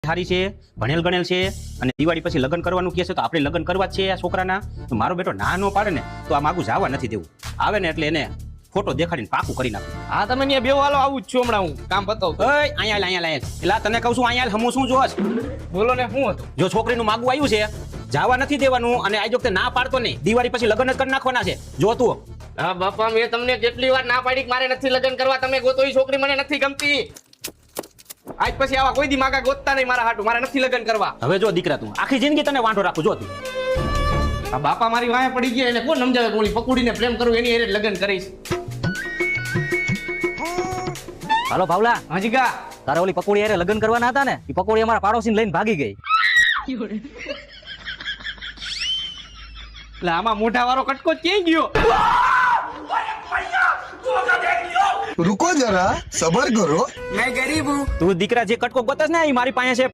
સારી છે, ભણેલ ગણેલ છે અને દિવાળી પછી લગ્ન કરવાનું કહે છે તો આપણે લગ્ન કરવા જ છે આ છોકરાના. તો મારો બેટો ના નો પાડે ને તો આ માગું જવા નથી દેવું. આવે ને એટલે એને ફોટો દેખાડીને પાકું કરી નાખું. હા તમે ત્યાં બેવ હાલો, આવું જ છું હમણાં, હું કામ બતાવું. ઓય અહીંયા એટલે તને કહું છું અહીંયા હમું શું જોશ. બોલો ને, શું હતું? જો છોકરીનું માગું આવ્યું છે જવા નથી દેવાનું અને આ વખતે ના પાડતો નહીં. દિવાળી પછી લગ્ન જ કરી નાખવાના છે. જો તું હા બાપા, મેં તમને કેટલી વાર ના પાડી કે મારે નથી લગ્ન કરવા, તમે ગોતો ઈ છોકરી મને નથી ગમતી. આજ પછી આવા કોઈ દી માગા ગોતતા નહીં મારા હાટુ, મારે નથી લગ્ન કરવા. હવે જો દીકરા તું આખી જિંદગી તને વાંઢો રાખું. જો તું આ બાપા મારી વાંહે પડી ગયા, એને કોણ સમજાવે કે ઓલી પકુડીને પ્રેમ કરું એની હારે લગ્ન કરીશ. હાલો ભાવલા, હાજી ગા. તારે ઓલી પકોડી હારે લગ્ન કરવાના હતા ને, એ પકોડી અમારા પાડોશીને લઈને ભાગી ગઈ. એટલે આમાં મોઢા વાળો કટકો ક્યાં ગયો? रुको जरा सबर करो। તું દીકરા જે કટકો ગોતસ ને એ મારી પાસે છે.